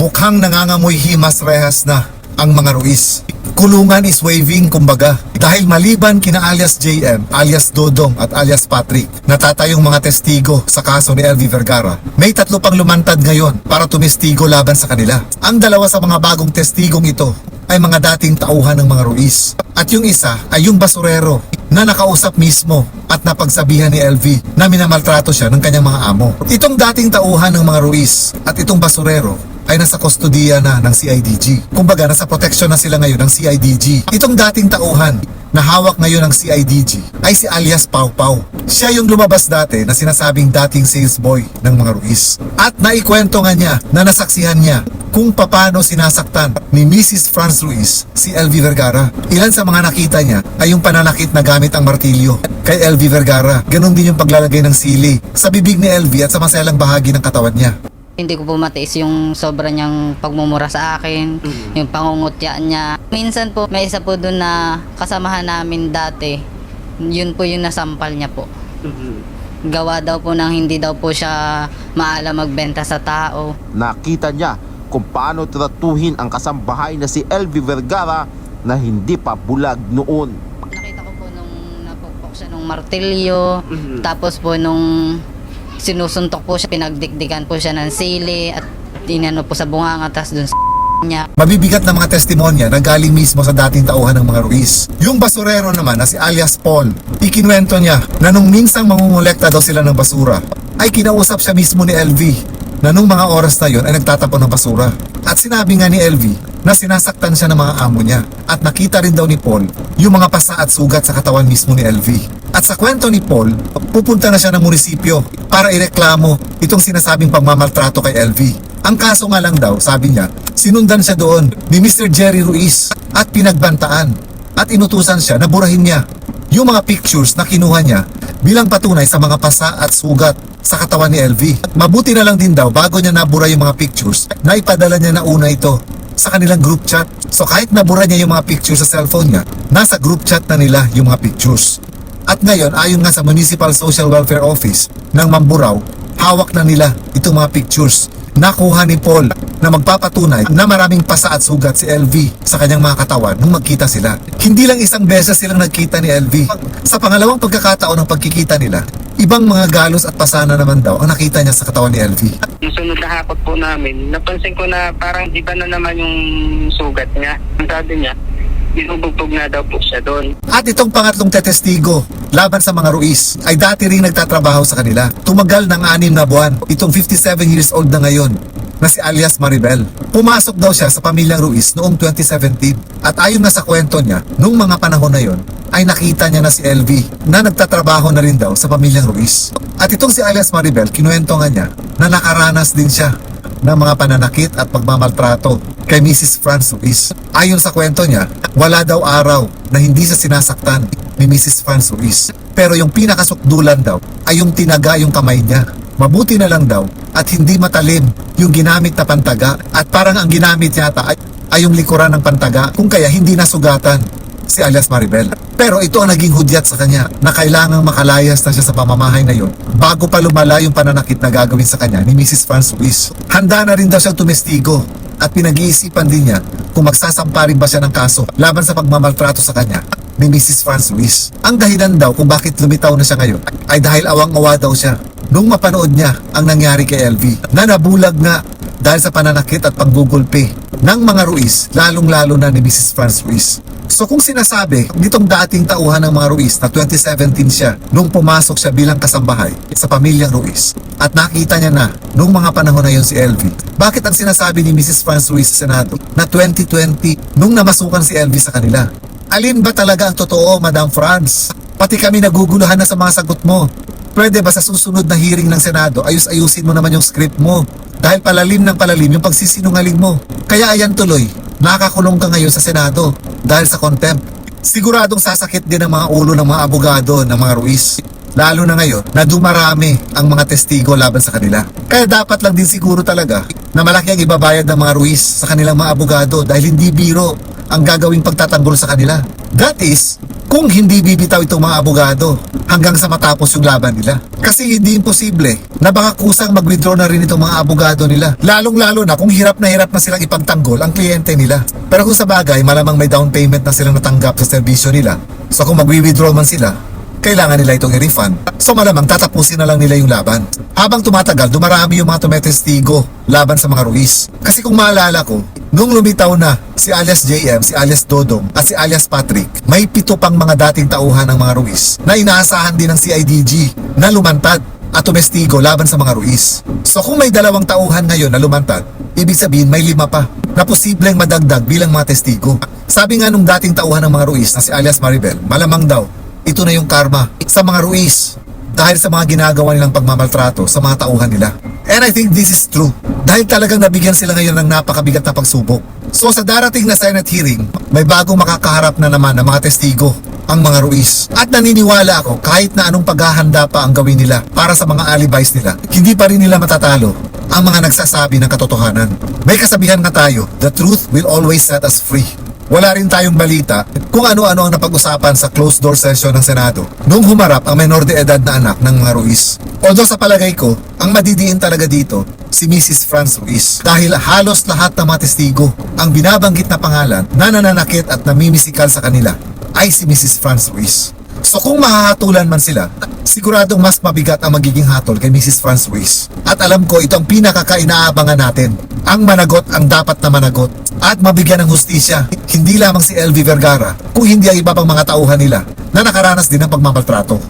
Mukhang nangangamoy himas rehas na ang mga Ruiz. Kulungan is waving kumbaga. Dahil maliban kina alias JM, alias Dodong at alias Patrick, natatayong mga testigo sa kaso ni LV Vergara, may 3 pang lumantad ngayon para tumestigo laban sa kanila. Ang 2 sa mga bagong testigong ito ay mga dating tauhan ng mga Ruiz. At yung isa ay yung basurero na nakausap mismo at napagsabihan ni LV na minamaltrato siya ng kanyang mga amo. Itong dating tauhan ng mga Ruiz at itong basurero ay nasa kustodiya na ng CIDG. Kumbaga, nasa proteksyon na sila ngayon ng CIDG. Itong dating tauhan na hawak ngayon ng CIDG ay si alias Pau Pau. Siya yung lumabas dati na sinasabing dating sales boy ng mga Ruiz. At naikwento nga niya na nasaksihan niya kung paano sinasaktan ni Mrs. Franz Ruiz si LV Vergara. Ilan sa mga nakita niya ay yung pananakit na gamit ang martilyo kay LV Vergara. Ganon din yung paglalagay ng sili sa bibig ni LV at sa maselang bahagi ng katawan niya. Hindi ko po matiis yung sobra niyang pagmumura sa akin, yung pangungutya niya. Minsan po, may isa po doon na kasamahan namin dati, yun po yung nasampal niya po. Gawa daw po ng hindi daw po siya maalam magbenta sa tao. Nakita niya kung paano tratuhin ang kasambahay na si LV Vergara na hindi pa bulag noon. Nakita ko po nung napukpok siya nung martilyo, tapos po nung sinusuntok po siya, pinagdikdikan po siya ng sili at tinano po sa bunganga, tas dun sa niya. Mabibigat na mga testimonya na galing mismo sa dating tauhan ng mga Ruiz. Yung basurero naman na si alias Paul, ikinwento niya na nung minsang mangungulekta daw sila ng basura, ay kinausap siya mismo ni LV na nung mga oras na yon ay nagtatapon ng basura. At sinabi nga ni LV na sinasaktan siya ng mga amo niya. At nakita rin daw ni Paul yung mga pasa at sugat sa katawan mismo ni LV. At sa kwento ni Paul, pupunta na siya ng munisipyo para ireklamo itong sinasabing pagmamaltrato kay LV. Ang kaso nga lang daw, sabi niya, sinundan siya doon ni Mr. Jerry Ruiz at pinagbantaan at inutusan siya na burahin niya yung mga pictures na kinuha niya bilang patunay sa mga pasa at sugat sa katawan ni LV. Mabuti na lang din daw bago niya nabura yung mga pictures na ipadala niya na una ito sa kanilang group chat. So kahit nabura niya yung mga pictures sa cellphone niya, nasa group chat na nila yung mga pictures. At ngayon, ayon nga sa Municipal Social Welfare Office ng Mamburao, hawak na nila itong mga pictures. Nakuha ni Paul na magpapatunay na maraming pasa at sugat si LV sa kanyang mga katawan nung magkita sila. Hindi lang isang beses silang nagkita ni LV. Sa pangalawang pagkakataon ng pagkikita nila, ibang mga galos at pasa na naman daw ang nakita niya sa katawan ni LV. Yung sunod na hapot po namin, napansin ko na parang iba na naman yung sugat niya. Ang sabi niya, binubugbog na daw po siya doon. At itong pangatlong tetestigo laban sa mga Ruiz ay dati ring nagtatrabaho sa kanila. Tumagal ng 6 na buwan. Itong 57 years old na ngayon na si alias Maribel. Pumasok daw siya sa pamilyang Ruiz noong 2017. At ayon na sa kwento niya, nung mga panahon na yon ay nakita niya na si LV na nagtatrabaho na rin daw sa pamilyang Ruiz. At itong si alias Maribel, kinuwento nga niya na nakaranas din siya ng mga pananakit at pagmamaltrato kay Mrs. Franz Ruiz. Ayon sa kwento niya, wala daw araw na hindi siya sinasaktan ni Mrs. Franz Ruiz. Pero yung pinakasukdulan daw ay yung tinaga yung kamay niya. Mabuti na lang daw at hindi matalim yung ginamit na pantaga at parang ang ginamit yata ay yung likuran ng pantaga kung kaya hindi nasugatan si alias Maribel. Pero ito ang naging hudyat sa kanya na kailangang makalayas na siya sa pamamahay na yon bago pa lumala yung pananakit na gagawin sa kanya ni Mrs. Franz Ruiz. Handa na rin daw siyang tumestigo at pinag-iisipan din niya kung magsasampa rin ba siya ng kaso laban sa pagmamaltrato sa kanya ni Mrs. Franz Ruiz. Ang dahilan daw kung bakit lumitaw na siya ngayon ay dahil awang-awa daw siya nung mapanood niya ang nangyari kay LV na nabulag nga dahil sa pananakit at paggugulpi ng mga Ruiz, lalong-lalo na ni Mrs. Franz Ruiz. So kung sinasabi nitong dating tauhan ng mga Ruiz na 2017 siya nung pumasok siya bilang kasambahay sa pamilyang Ruiz at nakita niya na nung mga panahon na yon si LV, bakit ang sinasabi ni Mrs. Franz Ruiz sa Senado na 2020 nung namasukan si LV sa kanila? Alin ba talaga ang totoo, Madam Franz? Pati kami naguguluhan na sa mga sagot mo. Pwede ba sa susunod na hearing ng Senado, ayusin mo naman yung script mo? Dahil palalim ng palalim yung pagsisinungaling mo. Kaya ayan tuloy, nakakulong ka ngayon sa Senado dahil sa contempt. Siguradong sasakit din ang mga ulo ng mga abogado ng mga Ruiz. Lalo na ngayon na dumarami ang mga testigo laban sa kanila. Kaya dapat lang din siguro talaga na malaki ang ibabayad ng mga Ruiz sa kanilang mga abogado dahil hindi biro ang gagawing pagtatanggol sa kanila. That is, kung hindi bibitaw itong mga abogado hanggang sa matapos yung laban nila. Kasi hindi imposible na baka kusang mag-withdraw na rin itong mga abogado nila. Lalong-lalo na kung hirap na silang ipagtanggol ang kliyente nila. Pero kung sa bagay, malamang may down payment na silang natanggap sa serbisyo nila. So kung mag-withdraw man sila, kailangan nila itong i-refund. So malamang tatapusin na lang nila yung laban. Habang tumatagal, dumarami yung mga tumetestigo laban sa mga Ruiz. Kasi kung maalala ko, nung lumitaw na si alias JM, si alias Dodong, at si alias Patrick, may 7 pang mga dating tauhan ng mga Ruiz na inaasahan din ng CIDG na lumantad at tumestigo laban sa mga Ruiz. So kung may 2 tauhan ngayon na lumantad, ibig sabihin may 5 pa na posibleng madagdag bilang mga testigo. Sabi nga nung dating tauhan ng mga Ruiz na si alias Maribel, malamang daw ito na yung karma sa mga Ruiz dahil sa mga ginagawa nilang pagmamaltrato sa mga tauhan nila. And I think this is true dahil talagang nabigyan sila ngayon ng napakabigat na pagsubok. So sa darating na Senate hearing, may bagong makakaharap na naman ng mga testigo ang mga Ruiz. At naniniwala ako kahit na anong paghahanda pa ang gawin nila para sa mga alibis nila, hindi pa rin nila matatalo ang mga nagsasabi ng katotohanan. May kasabihan nga tayo, the truth will always set us free. Wala rin tayong balita kung ano-ano ang napag-usapan sa closed-door session ng Senado nung humarap ang menor de edad na anak ng mga Ruiz. Although sa palagay ko, ang madidiin talaga dito si Mrs. Franz Ruiz dahil halos lahat ng mga testigo ang binabanggit na pangalan na nananakit at namimisikal sa kanila ay si Mrs. Franz Ruiz. So kung mahahatulan man sila, siguradong mas mabigat ang magiging hatol kay Mrs. Franz Ruiz. At alam ko ito ang pinakakainaabangan natin. Ang managot ang dapat na managot at mabigyan ng hustisya hindi lamang si LV Vergara kung hindi ang iba pang mga tauhan nila na nakaranas din ng pagmamaltrato.